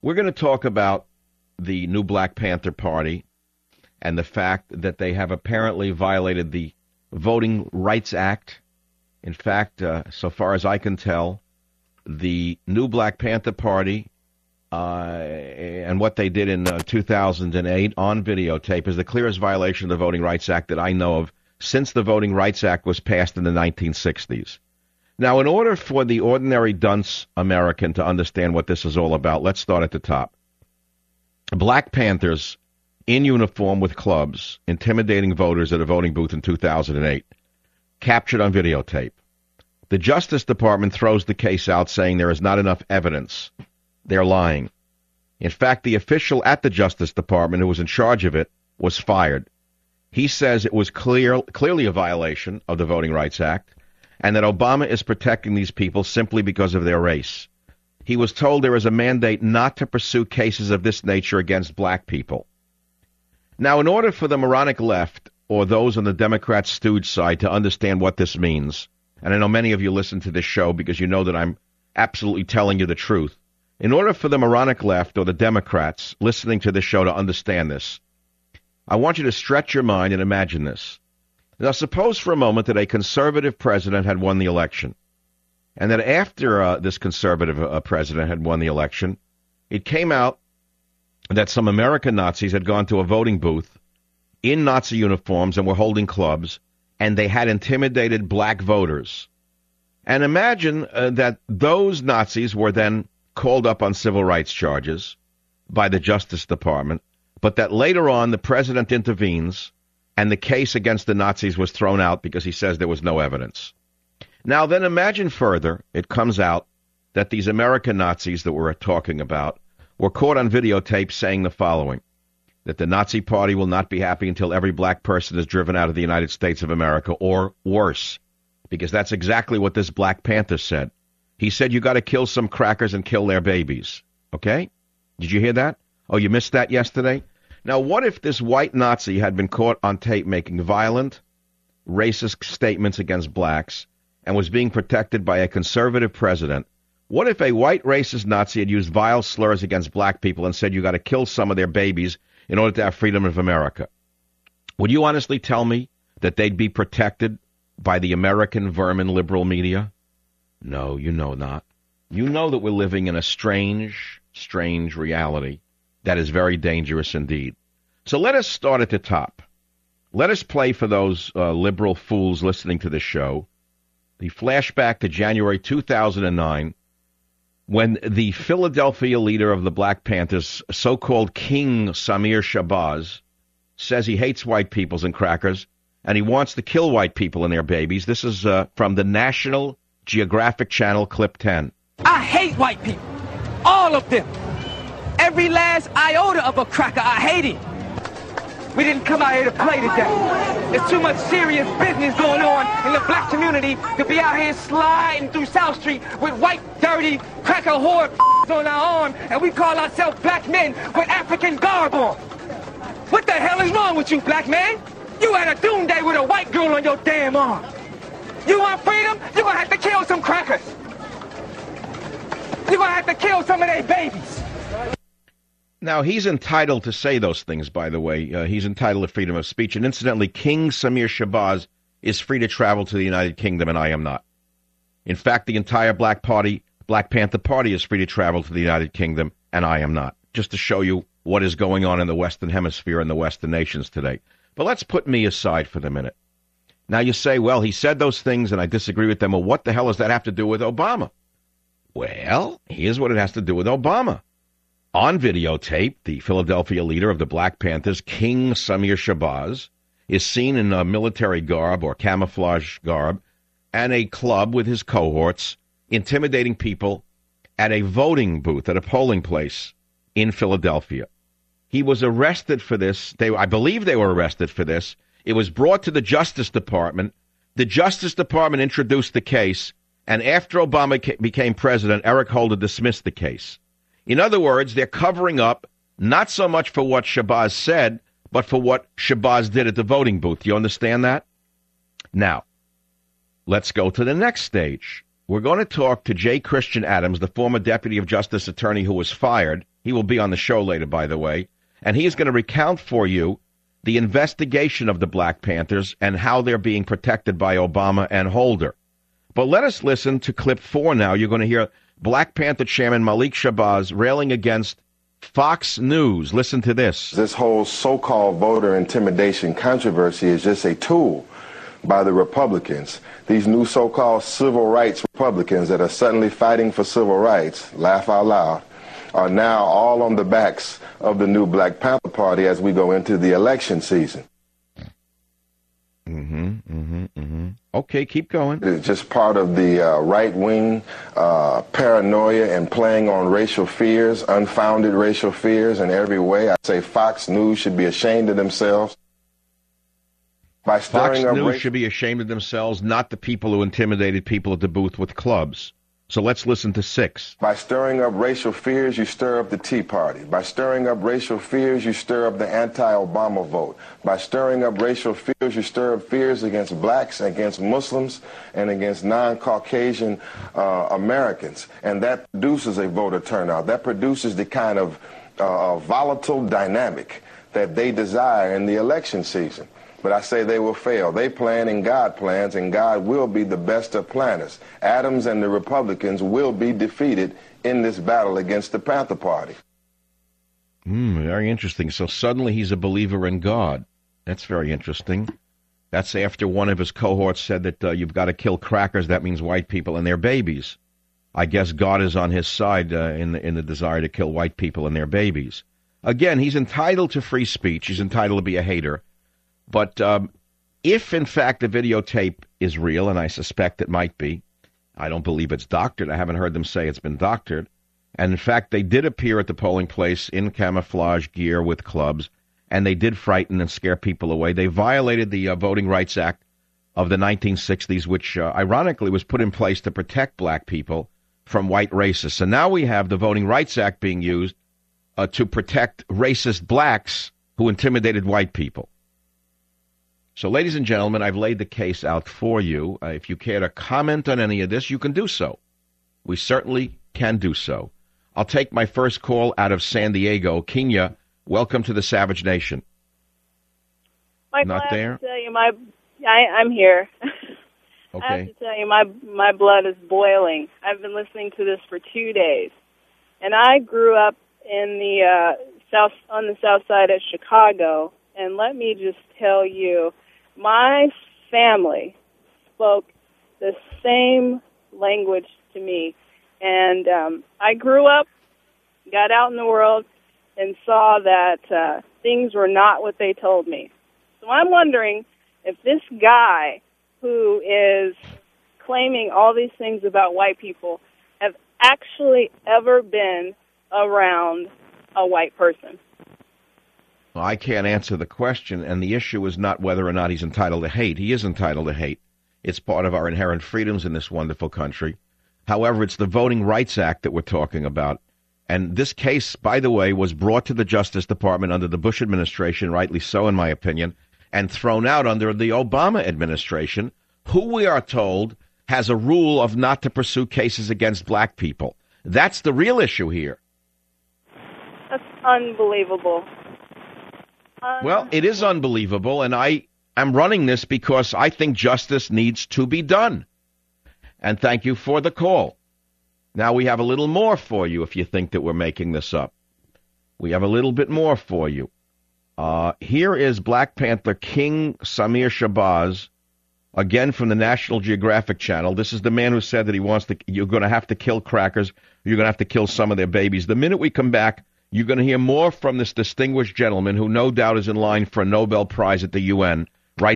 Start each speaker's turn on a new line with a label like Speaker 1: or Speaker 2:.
Speaker 1: We're going to talk about the new Black Panther Party and the fact that they have apparently violated the Voting Rights Act. In fact, so far as I can tell, the new Black Panther Party and what they did in 2008 on videotape is the clearest violation of the Voting Rights Act that I know of since the Voting Rights Act was passed in the 1960s. Now, in order for the ordinary dunce American to understand what this is all about, let's start at the top. Black Panthers in uniform with clubs intimidating voters at a voting booth in 2008, captured on videotape. The Justice Department throws the case out saying there is not enough evidence. They're lying. In fact, the official at the Justice Department who was in charge of it was fired. He says it was clearly a violation of the Voting Rights Act and that Obama is protecting these people simply because of their race. He was told there is a mandate not to pursue cases of this nature against black people. Now, in order for the moronic left or those on the Democrat stooge side to understand what this means, and I know many of you listen to this show because you know that I'm absolutely telling you the truth, in order for the moronic left or the Democrats listening to this show to understand this, I want you to stretch your mind and imagine this. Now, suppose for a moment that a conservative president had won the election, and that after this conservative president had won the election, it came out that some American Nazis had gone to a voting booth in Nazi uniforms and were holding clubs, and they had intimidated black voters. And imagine that those Nazis were then called up on civil rights charges by the Justice Department, but that later on the president intervenes and the case against the Nazis was thrown out because he says there was no evidence. Now then imagine further, it comes out that these American Nazis that we're talking about were caught on videotape saying the following, that the Nazi Party will not be happy until every black person is driven out of the United States of America, or worse, because that's exactly what this Black Panther said. He said you got to kill some crackers and kill their babies. Okay? Did you hear that? Oh, you missed that yesterday? Now, what if this white Nazi had been caught on tape making violent, racist statements against blacks and was being protected by a conservative president? What if a white racist Nazi had used vile slurs against black people and said you got to kill some of their babies in order to have freedom of America? Would you honestly tell me that they'd be protected by the American vermin liberal media? No, you know not. You know that we're living in a strange, strange reality that is very dangerous indeed. So let us start at the top. Let us play for those liberal fools listening to this show the flashback to January 2009 when the Philadelphia leader of the Black Panthers, so-called King Samir Shabazz, says he hates white peoples and crackers and he wants to kill white people and their babies. This is from the National Geographic Channel, clip 10.
Speaker 2: I hate white people. All of them. Every last iota of a cracker, I hate it. We didn't come out here to play today. There's too much serious business going on in the black community to be out here sliding through South Street with white, dirty, cracker whore on our arm, and we call ourselves black men with African garb on. What the hell is wrong with you, black man? You had a doomsday with a white girl on your damn arm. You want freedom? You're gonna have to kill some crackers. You're gonna have to kill some of their babies.
Speaker 1: Now, he's entitled to say those things, by the way. He's entitled to freedom of speech. And incidentally, King Samir Shabazz is free to travel to the United Kingdom, and I am not. In fact, the entire Black Panther Party is free to travel to the United Kingdom, and I am not. Just to show you what is going on in the Western Hemisphere and the Western nations today. But let's put me aside for the minute. Now you say, well, he said those things, and I disagree with them. Well, what the hell does that have to do with Obama? Well, here's what it has to do with Obama. On videotape, the Philadelphia leader of the Black Panthers, King Samir Shabazz, is seen in a military garb or camouflage garb and a club with his cohorts intimidating people at a voting booth at a polling place in Philadelphia. He was arrested for this. I believe they were arrested for this. It was brought to the Justice Department. The Justice Department introduced the case, and after Obama became president, Eric Holder dismissed the case. In other words, they're covering up not so much for what Shabazz said, but for what Shabazz did at the voting booth. Do you understand that? Now, let's go to the next stage. We're going to talk to J. Christian Adams, the former Deputy of Justice Attorney who was fired He will be on the show later, by the way. And he is going to recount for you the investigation of the Black Panthers and how they're being protected by Obama and Holder. But let us listen to clip 4 now. You're going to hear Black Panther Chairman Malik Shabazz railing against Fox News. Listen to this.
Speaker 3: This whole so-called voter intimidation controversy is just a tool by the Republicans. These new so-called civil rights Republicans that are suddenly fighting for civil rights, laugh out loud, are now all on the backs of the new Black Panther Party as we go into the election season.
Speaker 1: Okay, keep going.
Speaker 3: It's just part of the right-wing paranoia and playing on racial fears, unfounded racial fears in every way. I say Fox News should be ashamed of themselves. By stirring
Speaker 1: Fox
Speaker 3: up
Speaker 1: News should be ashamed of themselves, not the people who intimidated people at the booth with clubs. So let's listen to 6.
Speaker 3: By stirring up racial fears, you stir up the Tea Party. By stirring up racial fears, you stir up the anti-Obama vote. By stirring up racial fears, you stir up fears against blacks, against Muslims, and against non-Caucasian Americans. And that produces a voter turnout. That produces the kind of volatile dynamic that they desire in the election season. But I say they will fail. They plan and God plans, and God will be the best of planners. Adams and the Republicans will be defeated in this battle against the Panther Party.
Speaker 1: Very interesting. So suddenly he's a believer in God. That's very interesting. That's after one of his cohorts said that you've got to kill crackers. That means white people and their babies. I guess God is on his side in the desire to kill white people and their babies. Again, he's entitled to free speech. He's entitled to be a hater. But if, in fact, the videotape is real, and I suspect it might be, I don't believe it's doctored. I haven't heard them say it's been doctored. And, in fact, they did appear at the polling place in camouflage gear with clubs, and they did frighten and scare people away. They violated the Voting Rights Act of the 1960s, which, ironically, was put in place to protect black people from white racists. And now we have the Voting Rights Act being used to protect racist blacks who intimidated white people. So, ladies and gentlemen, I've laid the case out for you. If you care to comment on any of this, you can do so. We certainly can do so. I'll take my first call out of San Diego. Kenya, welcome to the Savage Nation.
Speaker 4: Michael,
Speaker 1: Not there?
Speaker 4: I have to tell you, I'm here.
Speaker 1: Okay.
Speaker 4: I have to tell you, my blood is boiling. I've been listening to this for 2 days, and I grew up in the on the south side of Chicago. And let me just tell you, my family spoke the same language to me. And I grew up, got out in the world, and saw that things were not what they told me. So I'm wondering if this guy who is claiming all these things about white people have actually ever been around a white person.
Speaker 1: Well, I can't answer the question, and the issue is not whether or not he's entitled to hate. He is entitled to hate. It's part of our inherent freedoms in this wonderful country. However, it's the Voting Rights Act that we're talking about. And this case, by the way, was brought to the Justice Department under the Bush administration, rightly so in my opinion, and thrown out under the Obama administration, who we are told has a rule of not to pursue cases against black people. That's the real issue here.
Speaker 4: That's unbelievable.
Speaker 1: Well, it is unbelievable, and I am running this because I think justice needs to be done. And thank you for the call. Now we have a little more for you if you think that we're making this up. We have a little bit more for you. Here is Black Panther King Samir Shabazz, again from the National Geographic Channel. This is the man who said that you're going to have to kill crackers, you're going to have to kill some of their babies. The minute we come back, you're going to hear more from this distinguished gentleman who no doubt is in line for a Nobel Prize at the UN.